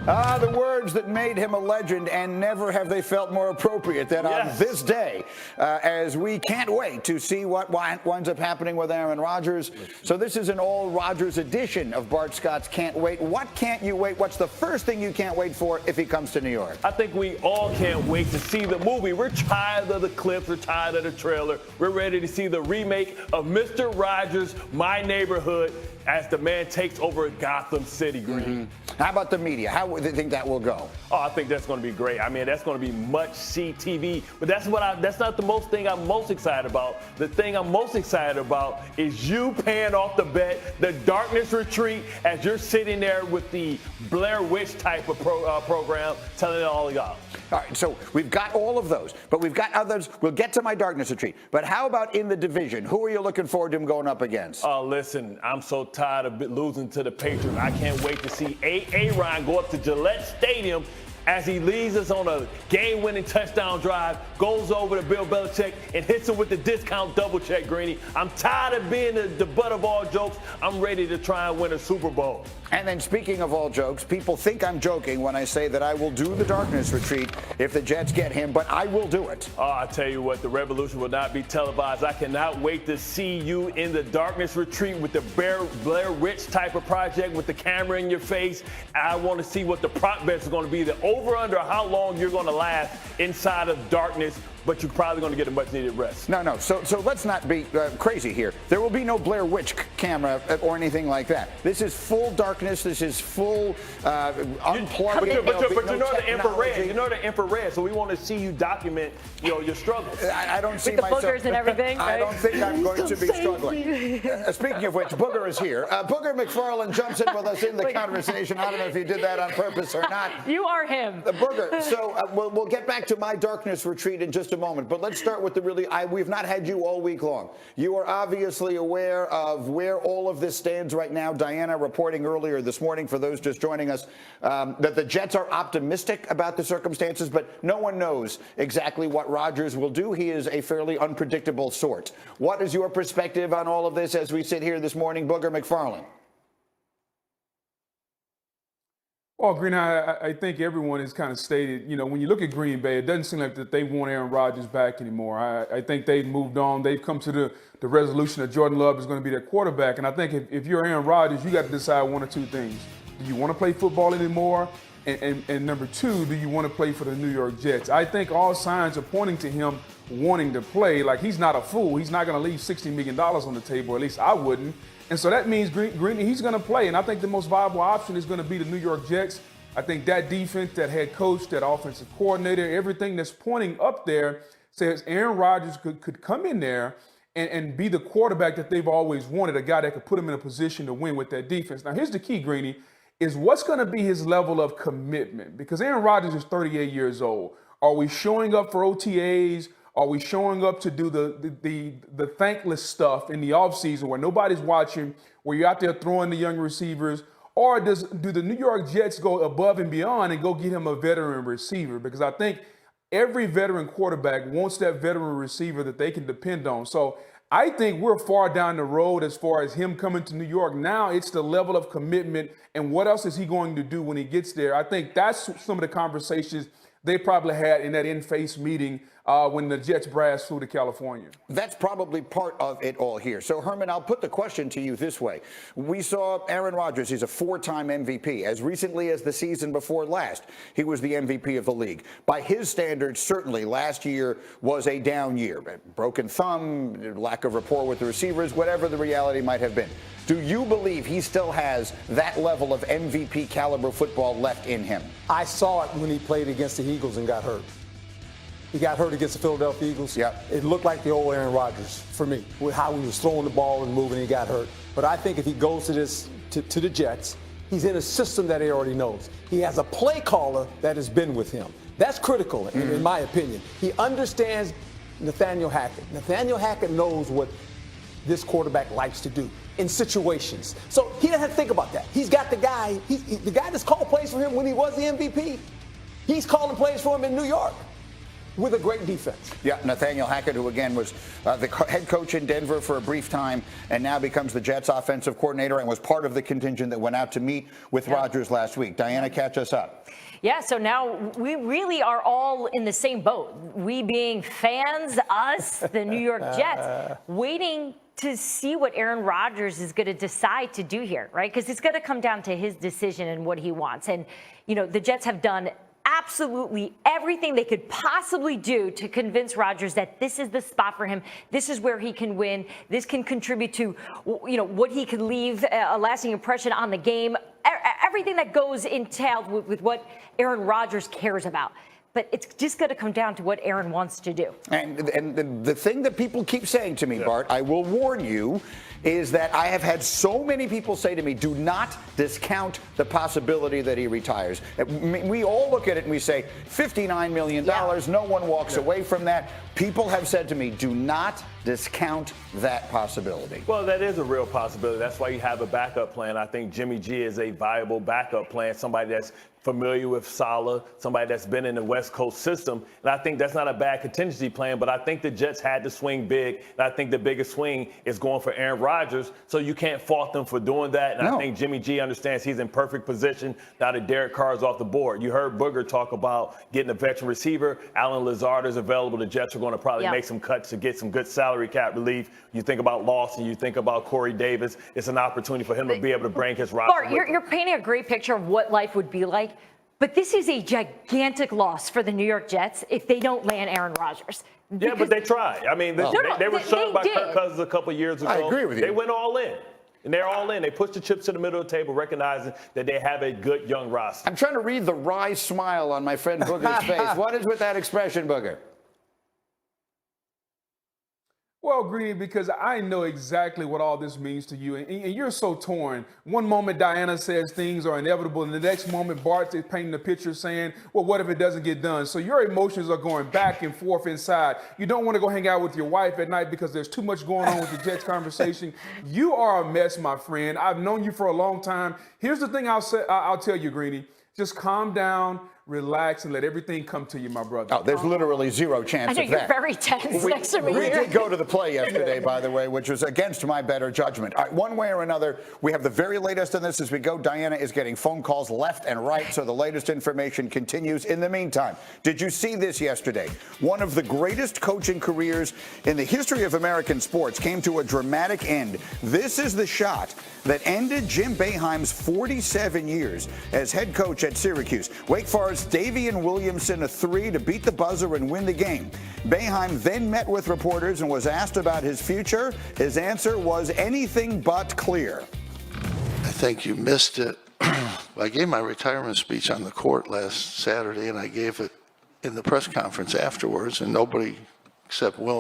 The words that made him a legend, and never have they felt more appropriate than on this day, as we can't wait to see what winds up happening with Aaron Rodgers. So this is an all Rodgers edition of Bart Scott's Can't Wait. What can't you wait? What's the first thing you can't wait for if he comes to New York? I think we all can't wait to see the movie. We're tired of the clips. We're tired of the trailer. We're ready to see the remake of Mr. Rogers' My Neighborhood as the man takes over Gotham City, Green. How about the media? How do you think that will go? Oh, I think that's going to be great. I mean, that's going to be much-see TV. But that's not the thing I'm most excited about. The thing I'm most excited about is you paying off the bet, the Darkness Retreat, as you're sitting there with the Blair Witch type of program, telling it all y'all. All right, so we've got all of those, but we've got others. We'll get to my Darkness Retreat. But how about in the division? Who are you looking forward to him going up against? Oh, listen, I'm so tired of losing to the Patriots. I can't wait to see Aaron go up to Gillette Stadium as he leads us on a game-winning touchdown drive, goes over to Bill Belichick and hits him with the discount double check, Greeny. I'm tired of being the butt of all jokes. I'm ready to try and win a Super Bowl. And then speaking of all jokes, people think I'm joking when I say that I will do the Darkness Retreat if the Jets get him, but I will do it. Oh, I tell you what, the revolution will not be televised. I cannot wait to see you in the Darkness Retreat with the Blair Witch type of project with the camera in your face. I want to see what the prop bets are going to be, the over-under how long you're going to last inside of darkness, but you're probably going to get a much-needed rest. No. So let's not be crazy here. There will be no Blair Witch camera or anything like that. This is full darkness. This is full unplugged. But you know the infrared. You know the infrared. So we want to see you document, your struggles. I don't see with the myself. boogers and everything. Right? I don't think I'm going to be struggling. Speaking of which, Booger is here. Booger McFarland jumps in with us in the conversation. I don't know if you did that on purpose or not. You are him. Booger. So we'll get back to my Darkness Retreat in just a moment, but let's start with the we've not had you all week long. You are obviously aware of where all of this stands right now. Diana reporting earlier this morning, for those just joining us, that the Jets are optimistic about the circumstances, but no one knows exactly what Rodgers will do. He is a fairly unpredictable sort. What is your perspective on all of this as we sit here this morning, Booger McFarland? Well, Green, I think everyone has kind of stated, when you look at Green Bay, it doesn't seem like that they want Aaron Rodgers back anymore. I think they've moved on. They've come to the resolution that Jordan Love is going to be their quarterback. And I think if you're Aaron Rodgers, you got to decide one or two things. Do you want to play football anymore? And number two, do you want to play for the New York Jets? I think all signs are pointing to him wanting to play. Like, he's not a fool. He's not going to leave $60 million on the table. At least I wouldn't. And so that means Green, he's going to play. And I think the most viable option is going to be the New York Jets. I think that defense, that head coach, that offensive coordinator, everything that's pointing up there says Aaron Rodgers could come in there and be the quarterback that they've always wanted, a guy that could put him in a position to win with that defense. Now, here's the key, Greeny, is what's going to be his level of commitment? Because Aaron Rodgers is 38 years old. Are we showing up for OTAs? Are we showing up to do the thankless stuff in the offseason where nobody's watching, where you're out there throwing the young receivers? Or do the New York Jets go above and beyond and go get him a veteran receiver? Because I think every veteran quarterback wants that veteran receiver that they can depend on. So I think we're far down the road as far as him coming to New York. Now it's the level of commitment and what else is he going to do when he gets there. I think that's some of the conversations they probably had in that in-face meeting when the Jets brass flew to California. That's probably part of it all here. So, Herman, I'll put the question to you this way. We saw Aaron Rodgers. He's a four-time MVP. As recently as the season before last, he was the MVP of the league. By his standards, certainly last year was a down year. Broken thumb, lack of rapport with the receivers, whatever the reality might have been. Do you believe he still has that level of MVP caliber football left in him? I saw it when he played against the Eagles and got hurt. He got hurt against the Philadelphia Eagles. Yep. It looked like the old Aaron Rodgers for me, with how he was throwing the ball and moving, he got hurt. But I think if he goes to the Jets, he's in a system that he already knows. He has a play caller that has been with him. That's critical, in my opinion. He understands Nathaniel Hackett. Nathaniel Hackett knows what this quarterback likes to do in situations. So he doesn't have to think about that. He's got the guy, the guy that's called plays for him when he was the MVP. He's calling plays for him in New York. with a great defense. Yeah, Nathaniel Hackett, who again was the head coach in Denver for a brief time and now becomes the Jets offensive coordinator and was part of the contingent that went out to meet with Rodgers last week. Diana, catch us up. Yeah, so now we really are all in the same boat. We being fans, us, the New York Jets, waiting to see what Aaron Rodgers is going to decide to do here, right? Because it's going to come down to his decision and what he wants. And, you know, the Jets have done absolutely everything they could possibly do to convince Rodgers that this is the spot for him. This is where he can win. This can contribute to, you know, what he can leave a lasting impression on the game. Everything that goes entailed with what Aaron Rodgers cares about. But it's just going to come down to what Aaron wants to do. And the thing that people keep saying to me, Bart, I will warn you, is that I have had so many people say to me, do not discount the possibility that he retires. We all look at it and we say, $59 million, no one walks away from that. People have said to me, do not discount that possibility. Well, that is a real possibility. That's why you have a backup plan. I think Jimmy G is a viable backup plan, somebody that's familiar with Saleh, somebody that's been in the West Coast system. And I think that's not a bad contingency plan, but I think the Jets had to swing big. And I think the biggest swing is going for Aaron Rodgers. So you can't fault them for doing that. And I think Jimmy G understands he's in perfect position now that Derek Carr is off the board. You heard Booger talk about getting a veteran receiver. Alan Lazard is available. The Jets are going to probably make some cuts to get some good salary cap relief. You think about Lawson, you think about Corey Davis. It's an opportunity for him to be able to bring his roster. Bart, you're painting a great picture of what life would be like. But this is a gigantic loss for the New York Jets if they don't land Aaron Rodgers. Yeah, but they tried. I mean, they were shunned by Kirk Cousins a couple years ago. I agree with you. They went all in. And they're all in. They pushed the chips to the middle of the table, recognizing that they have a good young roster. I'm trying to read the wry smile on my friend Booger's face. What is with that expression, Booger? Well, Greeny, because I know exactly what all this means to you, and you're so torn. One moment Diana says things are inevitable, and the next moment Bart is painting the picture saying, well, what if it doesn't get done? So your emotions are going back and forth inside. You don't want to go hang out with your wife at night because there's too much going on with the Jets conversation. You are a mess, my friend. I've known you for a long time. Here's the thing I'll tell you, Greeny. Just calm down, relax, and let everything come to you, my brother. Oh, there's literally zero chance I know of you're that. very tense next to me. We did go to the play yesterday, by the way, which was against my better judgment. All right, one way or another, we have the very latest on this as we go. Diana is getting phone calls left and right, so the latest information continues. In the meantime, did you see this yesterday? One of the greatest coaching careers in the history of American sports came to a dramatic end. This is the shot that ended Jim Boeheim's 47 years as head coach at Syracuse. Wake Forest's Davian Williamson, a three to beat the buzzer and win the game. Boeheim then met with reporters and was asked about his future. His answer was anything but clear. I think you missed it. I gave my retirement speech on the court last Saturday, and I gave it in the press conference afterwards, and nobody except Will